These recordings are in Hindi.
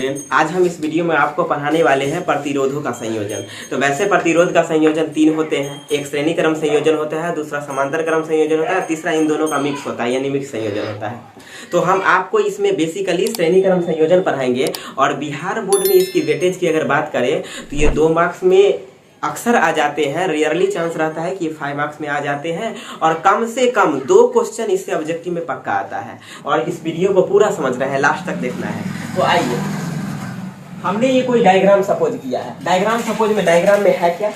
स्टूडेंट, आज हम इस वीडियो में आपको पढ़ाने वाले हैं प्रतिरोधों का संयोजन। तो वैसे प्रतिरोध का संयोजन 3 होते हैं। एक श्रेणी क्रम संयोजन होता है, दूसरा समांतर क्रम संयोजन होता है, तीसरा इन दोनों का मिक्स होता है यानी मिक्स संयोजन होता है। तो हम आपको इसमें बेसिकली श्रेणी क्रम संयोजन पढ़ाएंगे और बिहार बोर्ड में इसकी वेटेज की अगर बात करें तो ये 2 मार्क्स में अक्सर आ जाते हैं। रियरली चांस रहता है कि 5 मार्क्स में आ जाते हैं और कम से कम 2 क्वेश्चन इससे ऑब्जेक्टिव में पक्का आता है। और इस वीडियो को पूरा समझ रहे हैं, लास्ट तक देखना है। तो आइए, हमने ये कोई डायग्राम सपोज किया है। डायग्राम सपोज में डायग्राम में है क्या,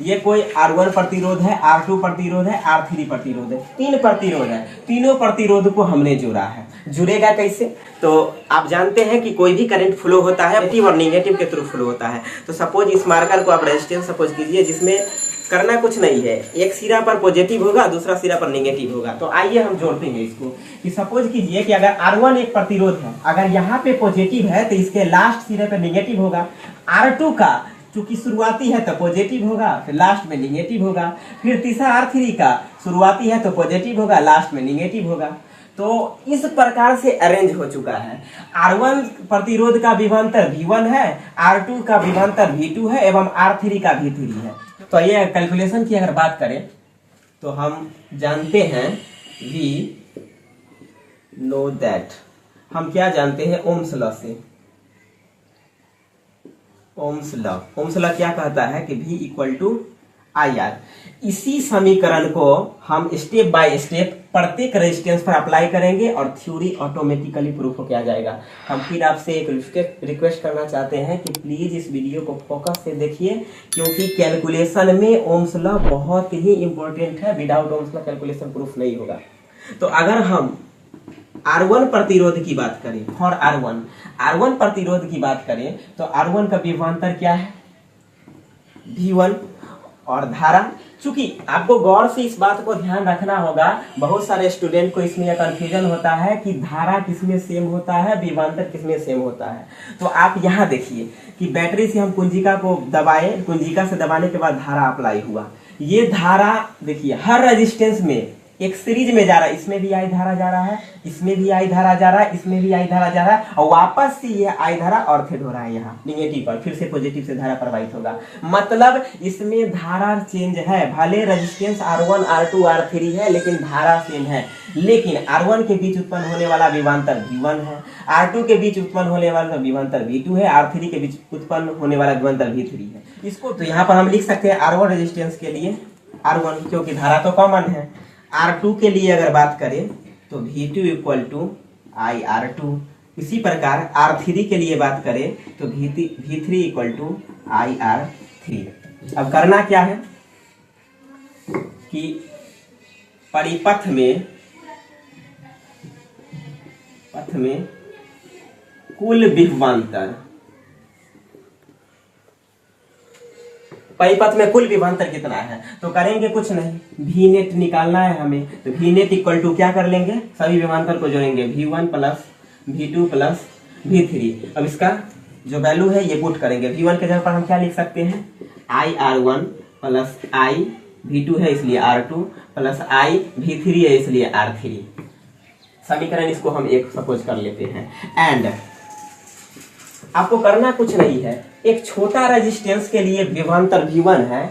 ये कोई R1 प्रतिरोध है, R2 प्रतिरोध है, R3 प्रतिरोध है, 3 प्रतिरोध है। तीनों प्रतिरोध को हमने जोड़ा है। जुड़ेगा कैसे? तो आप जानते हैं कि कोई भी करंट फ्लो होता है पॉजिटिव और नेगेटिव के थ्रू फ्लो होता है। तो सपोज इस मार्कर को आप रेजिस्टेंस सपोज कीजिए, जिसमें करना कुछ नहीं है, एक सिरा पर पॉजिटिव होगा, दूसरा सिरा पर नेगेटिव होगा। तो आइए हम जोड़ते हैं इसको कि सपोज कीजिए कि अगर R1 एक प्रतिरोध है, अगर यहाँ पे पॉजिटिव है तो इसके लास्ट सिरे पे नेगेटिव होगा। R2 का चूंकि शुरुआती है तो पॉजिटिव होगा, फिर लास्ट में नेगेटिव होगा। फिर तीसरा R3 का शुरुआती है तो पॉजिटिव होगा, लास्ट में नेगेटिव होगा। तो इस प्रकार से अरेंज हो चुका है। R1 प्रतिरोध का विभवांतर V1 है, R2 का विभवांतर V2 है एवं R3 का V3 है। तो ये कैलकुलेशन की अगर बात करें तो हम जानते हैं वी नो दैट, हम क्या जानते हैं ओम्स लॉ से। ओम्स लॉ क्या कहता है कि V इक्वल टू IR। इसी समीकरण को हम स्टेप बाय स्टेप प्रत्येक रेजिस्टेंस पर अप्लाई करेंगे और थ्योरी ऑटोमेटिकली प्रूफ हो जाएगा। हम फिर आपसे एक रिक्वेस्ट करना चाहते हैं कि प्लीज इस वीडियो को फोकस से देखिए, क्योंकि कैलकुलेशन में ओम्स लॉ बहुत ही इंपॉर्टेंट है। Without Ohm's law calculation proof नहीं होगा। तो अगर हम R1 प्रतिरोध की बात करें, फॉर R1 प्रतिरोध की बात करें तो R1 का विभवांतर क्या है? V1। और धारा, चूंकि आपको गौर से इस बात को ध्यान रखना होगा, बहुत सारे स्टूडेंट को इसमें कंफ्यूजन होता है कि धारा किसमें सेम होता है, विभवांतर किसमें सेम होता है। तो आप यहाँ देखिए कि बैटरी से हम कुंजिका को दबाए, कुंजिका से दबाने के बाद धारा अप्लाई हुआ। ये धारा देखिए हर रेजिस्टेंस में एक सीरीज में जा रहा है, इसमें भी आई धारा जा रहा है, इसमें भी आई धारा जा रहा है, इसमें भी आई धारा जा रहा है और वापस से ये आई धारा ऑर्थेड हो रहा है यहाँ नेगेटिव पर, फिर से पॉजिटिव से धारा प्रवाहित होगा। मतलब इसमें धारा चेंज है। भले रेजिस्टेंस R1 R2 R3 है लेकिन धारा सेम है। लेकिन R1 के बीच उत्पन्न होने वाला विभवांतर V1 है, R2 के बीच उत्पन्न होने वाला विभवांतर V2 है, R3 के बीच उत्पन्न होने वाला विभवांतर V3 है। इसको तो यहाँ पर हम लिख सकते हैं R1 रेजिस्टेंस के लिए R1, क्योंकि धारा तो कॉमन है। R2 के लिए अगर बात करें तो V2 इक्वल टू IR2। इसी प्रकार R3 के लिए बात करें तो V3 इक्वल टू IR3। अब करना क्या है कि परिपथ में कुल विभवांतर, परिपथ में कुल विभवांतर कितना है, तो करेंगे कुछ नहीं, V नेट निकालना है हमें। तो V नेट इक्वल टू क्या कर लेंगे, सभी विभवांतर को जोड़ेंगे, V1 plus V2 plus V3। अब इसका जो वैल्यू है ये पुट करेंगे। V1 के जगह पर हम क्या लिख सकते हैं, IR1 प्लस I V2 है इसलिए R2 प्लस I V3 है इसलिए R3। समीकरण इसको हम एक सपोज कर लेते हैं। एंड आपको करना कुछ नहीं है, एक छोटा रेजिस्टेंस के लिए विभवांतर V1 है,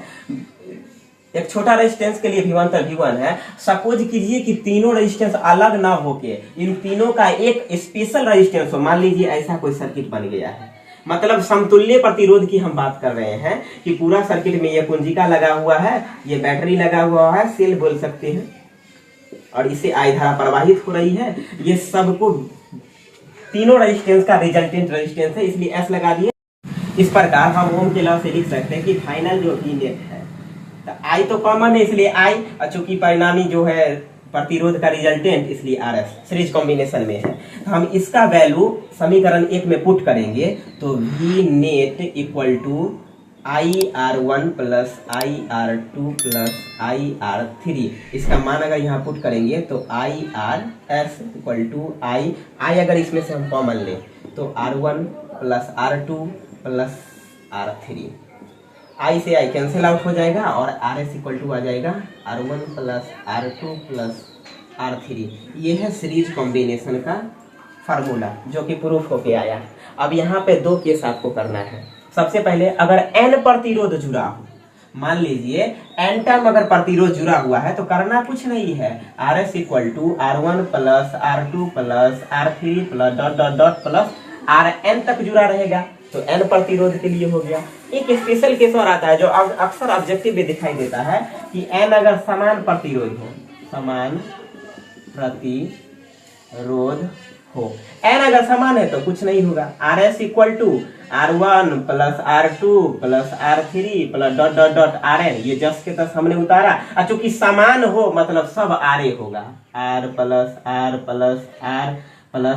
एक छोटा रेजिस्टेंस के लिए विभवांतर V1 है। सपोज कीजिए कि तीनों रेजिस्टेंस अलग ना होके इन तीनों का एक स्पेशल रेजिस्टेंस हो। मान लीजिए ऐसा कोई सर्किट बन गया है, मतलब समतुल्य प्रतिरोध की हम बात कर रहे हैं कि पूरा सर्किट में ये कुंजिका लगा हुआ है, ये बैटरी लगा हुआ है, सेल बोल सकते हैं, और इसे आई धारा प्रवाहित हो रही है। ये सबको तीनों रेजिस्टेंस का रिजल्टेंट रेजिस्टेंस है, इसलिए S लगा दिए। इस प्रकार हम ओम के लॉ से लिख सकते हैं कि फाइनल जो V नेट है, तो I तो कॉमन है इसलिए I, और चूंकि परिणामी जो है प्रतिरोध का रिजल्टेंट इसलिए RS सीरीज कॉम्बिनेशन में है। तो हम इसका वैल्यू समीकरण 1 में पुट करेंगे तो V net equal to IR1 plus IR2 plus IR3। इसका मान अगर यहाँ पुट करेंगे तो IRS इक्वल टू I अगर इसमें से हम कॉमन लें तो R1 plus R2 plus R3। I से I कैंसिल आउट हो जाएगा और RS इक्वल टू आ जाएगा R1 plus R2 plus R3। ये है सीरीज कॉम्बिनेशन का फार्मूला जो कि प्रूफ होके आया। अब यहाँ पे दो केस आपको करना है। सबसे पहले अगर n प्रतिरोध जुड़ा हो, मान लीजिए n टर्म अगर प्रतिरोध जुड़ा हुआ है तो करना कुछ नहीं है, RS equal to R1 plus R2 plus R3 plus dot dot dot plus Rn तक जुड़ा रहेगा, तो n प्रतिरोध के लिए हो गया। एक स्पेशल केस और आता है जो अक्सर ऑब्जेक्टिव में दिखाई देता है कि n अगर समान प्रतिरोध हो, समान प्रतिरोध हो, n अगर समान है तो कुछ नहीं होगा, RS equal to R1 plus R2 plus R3 plus dot dot dot Rn, ये जस्ट के तस हमने उतारा, और चूंकि समान हो मतलब सब Ra होगा, R plus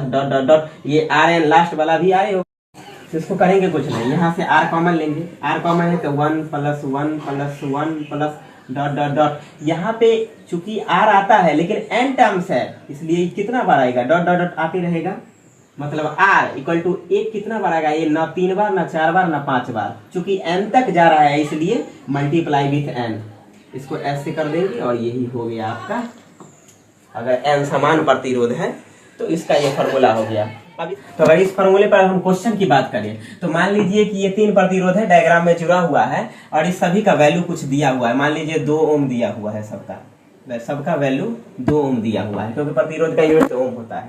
dot dot dot, ये Rn लास्ट वाला भी Ra होगा। इसको करेंगे कुछ नहीं, यहाँ से R कॉमन लेंगे, R कॉमन है तो 1 plus 1 plus 1 plus dot dot dot, यहाँ पे चूंकि R आता है लेकिन n टर्म्स है इसलिए कितना बार आएगा, डॉट डॉट डॉट आते रहेगा, मतलब R इक्वल टू एक कितना बार आएगा, ये ना 3 बार ना 4 बार ना 5 बार, चूंकि n तक जा रहा है इसलिए मल्टीप्लाई विथ n, इसको ऐसे कर देंगे और यही हो गया आपका, अगर n समान प्रतिरोध है तो इसका ये फॉर्मूला हो गया। अभी तो अगर इस फॉर्मूले पर हम क्वेश्चन की बात करें तो मान लीजिए कि ये 3 प्रतिरोध है, डायग्राम में जुड़ा हुआ है और इस सभी का वैल्यू कुछ दिया हुआ है, मान लीजिए 2 ओम दिया हुआ है, सबका वैल्यू 2 ओम दिया हुआ है क्योंकि प्रतिरोध का यूनिट ओम होता है।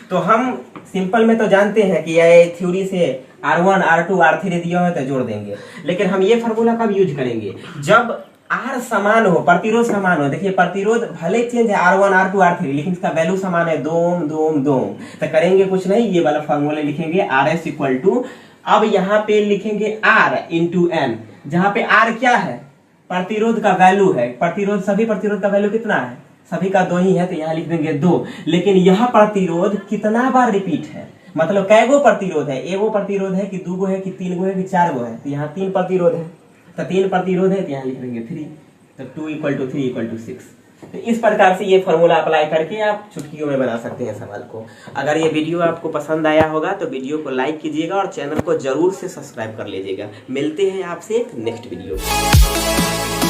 तो हम सिंपल में तो जानते हैं कि ये थ्योरी से R1 R2 R3 दिया है तो जोड़ देंगे, लेकिन हम ये फॉर्मूला कब यूज करेंगे, जब R समान हो, प्रतिरोध समान हो। देखिए प्रतिरोध भले चेंज है R1 R2 R3 लेकिन इसका वैल्यू समान है 2 ओम 2 ओम 2 ओम, तो करेंगे कुछ नहीं, ये वाला फॉर्मूला लिखेंगे RS इक्वल टू, अब यहाँ पे लिखेंगे R इंटू n, जहाँ पे R क्या है, प्रतिरोध का वैल्यू है, प्रतिरोध सभी प्रतिरोध का वैल्यू कितना है, सभी का 2 ही है तो यहाँ लिख देंगे 2, लेकिन यह प्रतिरोध कितना बार रिपीट है, मतलब कैगो प्रतिरोध है, एगो प्रतिरोध है कि 2 गो है कि 3 गो है कि 4 गो है, तो यहाँ 3 प्रतिरोध है, तो 3 प्रतिरोध है तो यहाँ लिख देंगे 3, तो 2 इक्वल टू 3 इक्वल टू 6। तो इस प्रकार से ये फॉर्मूला अप्लाई करके आप चुटकियों में बना सकते हैं सवाल को। अगर ये वीडियो आपको पसंद आया होगा तो वीडियो को लाइक कीजिएगा और चैनल को जरूर से सब्सक्राइब कर लीजिएगा। मिलते हैं आपसे एक नेक्स्ट वीडियो में।